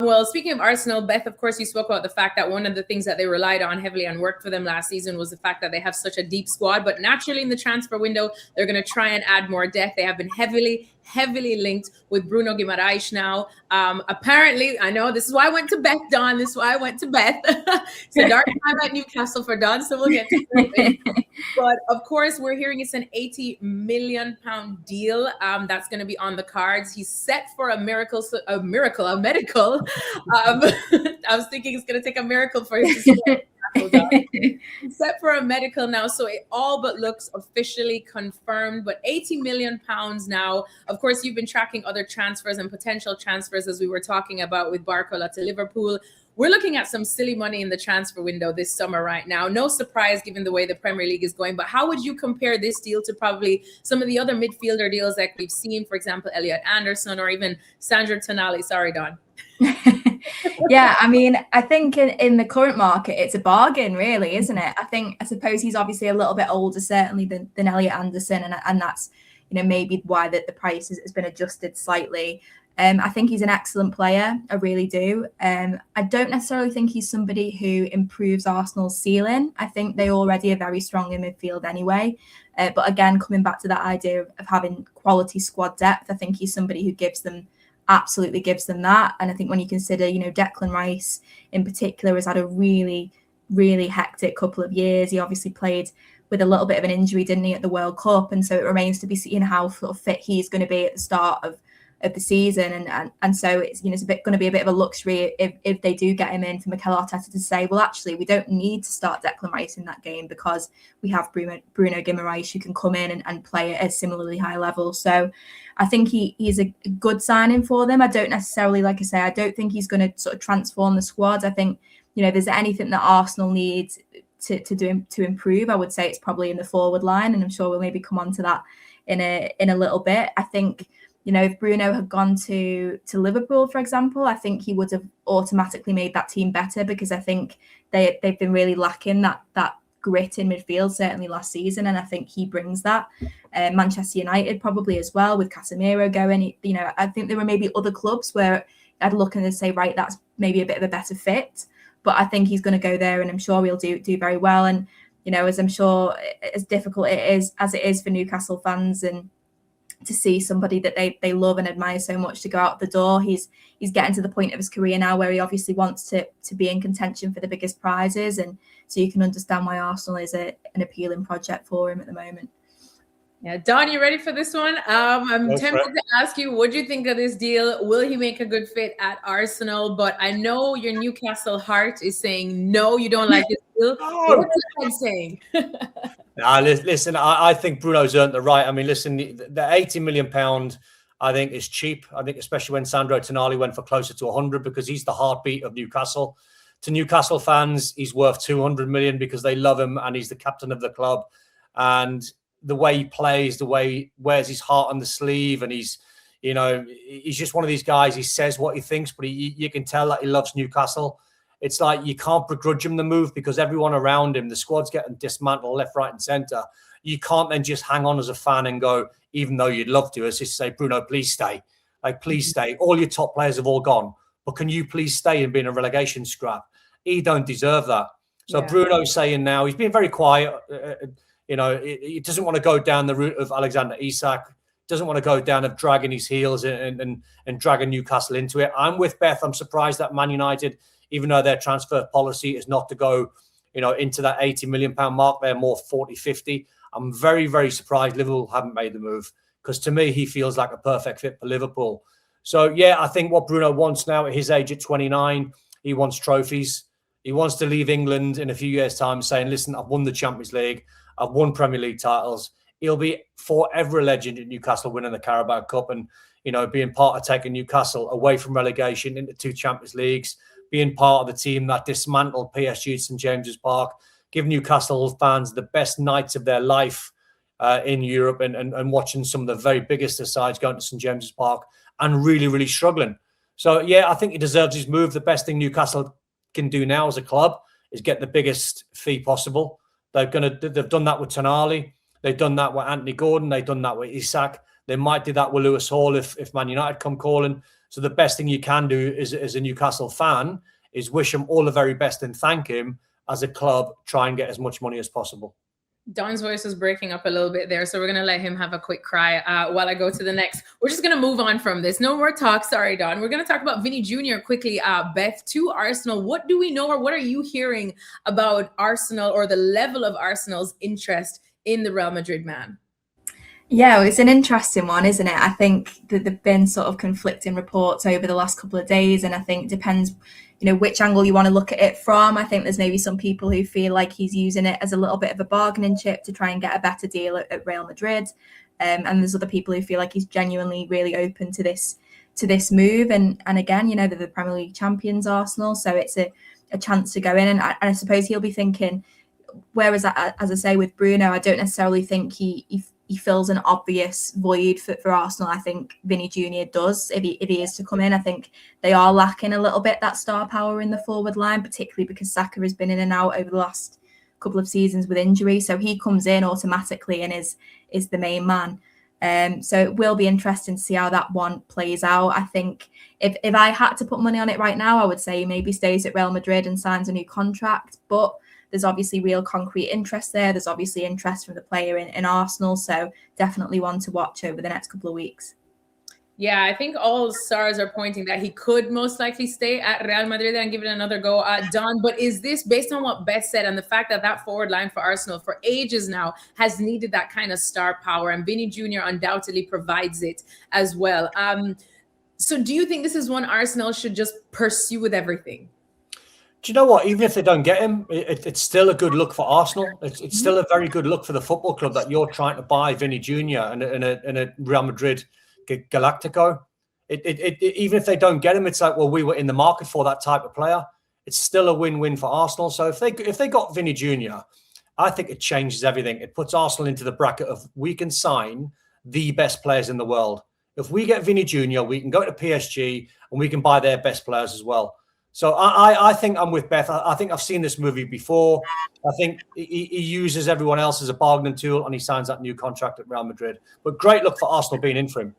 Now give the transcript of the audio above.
Well, speaking of Arsenal, Beth, of course, you spoke about the fact that one of the things that they relied on heavily and worked for them last season was the fact that they have such a deep squad. But naturally, in the transfer window, they're going to try and add more depth. They have been heavily linked with Bruno Guimarães now. Apparently, I know this is why I went to Beth, Don. This is why I went to Beth. It's a dark time at Newcastle for Don, so we'll get to it. But of course, we're hearing it's an £80 million deal that's going to be on the cards. He's set for a medical. I was thinking it's going to take a miracle for him to He's set for a medical now, so it all but looks officially confirmed. But £80 million now. Of course, you've been tracking other transfers and potential transfers, as we were talking about with Barcola to Liverpool. We're looking at some silly money in the transfer window this summer right now. No surprise given the way the Premier League is going. But how would you compare this deal to probably some of the other midfielder deals that we've seen, for example, Elliot Anderson or even Sandro Tonali? Sorry, Don. Yeah, I mean, I think in the current market, it's a bargain, really, isn't it? I suppose he's obviously a little bit older, certainly, than Elliot Anderson. And that's, maybe why the price has been adjusted slightly. I think he's an excellent player. I really do. I don't necessarily think he's somebody who improves Arsenal's ceiling. I think they already are very strong in midfield anyway. But again, coming back to that idea of having quality squad depth, I think he's somebody who absolutely gives them that. And I think when you consider, Declan Rice in particular has had a really, really hectic couple of years. He obviously played with a little bit of an injury, didn't he, at the World Cup? And so it remains to be seen how sort of fit he's going to be at the start of the season, and so it's it's going to be a bit of a luxury if they do get him in for Mikel Arteta to say, well, actually, we don't need to start Declan Rice in that game because we have Bruno Guimarães who can come in and play at a similarly high level. So I think he's a good signing for them. I don't necessarily, like I say, I don't think he's going to sort of transform the squad. I think if there's anything that Arsenal needs to improve, I would say it's probably in the forward line, and I'm sure we'll maybe come on to that in a little bit. I think if Bruno had gone to Liverpool, for example, I think he would have automatically made that team better, because I think they've been really lacking that grit in midfield, certainly last season, and I think he brings that. Manchester United probably as well, with Casemiro going. I think there were maybe other clubs where I'd look and say, right, that's maybe a bit of a better fit, but I think he's going to go there, and I'm sure he'll do very well. And as I'm sure as difficult it is for Newcastle fans and to see somebody that they love and admire so much to go out the door. He's getting to the point of his career now where he obviously wants to be in contention for the biggest prizes, and so you can understand why Arsenal is an appealing project for him at the moment. Yeah, Don, you ready for this one? I'm tempted to ask you, what do you think of this deal? Will he make a good fit at Arsenal? But I know your Newcastle heart is saying, no, you don't like this deal. What's your head saying? Listen, I think Bruno's earned the right. I mean, listen, the £80 million, I think, is cheap. I think especially when Sandro Tonali went for closer to 100, because he's the heartbeat of Newcastle. To Newcastle fans, he's worth 200 million because they love him and he's the captain of the club. And the way he plays, the way he wears his heart on the sleeve, and he's just one of these guys. He says what he thinks, but you can tell that he loves Newcastle. It's like you can't begrudge him the move, because everyone around him, the squad's getting dismantled left, right, and centre. You can't then just hang on as a fan and go, even though you'd love to, as just say, Bruno, please stay. Please stay. All your top players have all gone, but can you please stay and be in a relegation scrap? He don't deserve that. So Bruno's saying now, he's been very quiet. He doesn't want to go down the route of Alexander Isak, doesn't want to go down of dragging his heels and dragging Newcastle into it. I'm with Beth. I'm surprised that Man United, even though their transfer policy is not to go, into that £80 million mark, they're more 40, 50. I'm very, very surprised Liverpool haven't made the move, because to me, he feels like a perfect fit for Liverpool. So, I think what Bruno wants now at his age at 29, he wants trophies. He wants to leave England in a few years' time saying, listen, I've won the Champions League. I've won Premier League titles. He'll be forever a legend at Newcastle, winning the Carabao Cup and, being part of taking Newcastle away from relegation into 2 Champions Leagues, being part of the team that dismantled PSG at St James's Park, give Newcastle fans the best nights of their life in Europe, and watching some of the very biggest sides going to St James's Park and really, really struggling. So, I think he deserves his move. The best thing Newcastle can do now as a club is get the biggest fee possible. They've done that with Tonali. They've done that with Anthony Gordon. They've done that with Isak. They might do that with Lewis Hall if Man United come calling. So the best thing you can do as a Newcastle fan is wish him all the very best and thank him. As a club, try and get as much money as possible. Don's voice is breaking up a little bit there, so we're going to let him have a quick cry while I go to the next. We're just going to move on from this. No more talk. Sorry, Don. We're going to talk about Vinny Jr. quickly. Beth, to Arsenal. What do we know, or what are you hearing about Arsenal, or the level of Arsenal's interest in the Real Madrid man? Yeah, well, it's an interesting one, isn't it? I think that there've been sort of conflicting reports over the last couple of days, and I think it depends, which angle you want to look at it from. I think there's maybe some people who feel like he's using it as a little bit of a bargaining chip to try and get a better deal at Real Madrid, and there's other people who feel like he's genuinely really open to this move. And again, they're the Premier League champions, Arsenal, so it's a chance to go in, and I suppose he'll be thinking. Whereas, as I say, with Bruno, I don't necessarily think he fills an obvious void for Arsenal. I think Vinny Jr. does, if he is to come in. I think they are lacking a little bit that star power in the forward line, particularly because Saka has been in and out over the last couple of seasons with injury. So he comes in automatically and is the main man. So it will be interesting to see how that one plays out. I think if I had to put money on it right now, I would say he maybe stays at Real Madrid and signs a new contract. But there's obviously real concrete interest there. There's obviously interest from the player in Arsenal. So definitely one to watch over the next couple of weeks. Yeah, I think all stars are pointing that he could most likely stay at Real Madrid and give it another go at Don. But is this based on what Beth said and the fact that forward line for Arsenal for ages now has needed that kind of star power, and Vinny Jr. undoubtedly provides it as well. So do you think this is one Arsenal should just pursue with everything? Do you know what? Even if they don't get him, it's still a good look for Arsenal. It's still a very good look for the football club that you're trying to buy Vinny Jr. and a Real Madrid Galactico. Even if they don't get him, it's like, well, we were in the market for that type of player. It's still a win-win for Arsenal. So if they got Vinny Jr., I think it changes everything. It puts Arsenal into the bracket of we can sign the best players in the world. If we get Vinny Jr., we can go to PSG and we can buy their best players as well. So I think I'm with Beth. I think I've seen this movie before. I think he uses everyone else as a bargaining tool and he signs that new contract at Real Madrid. But great look for Arsenal being in for him.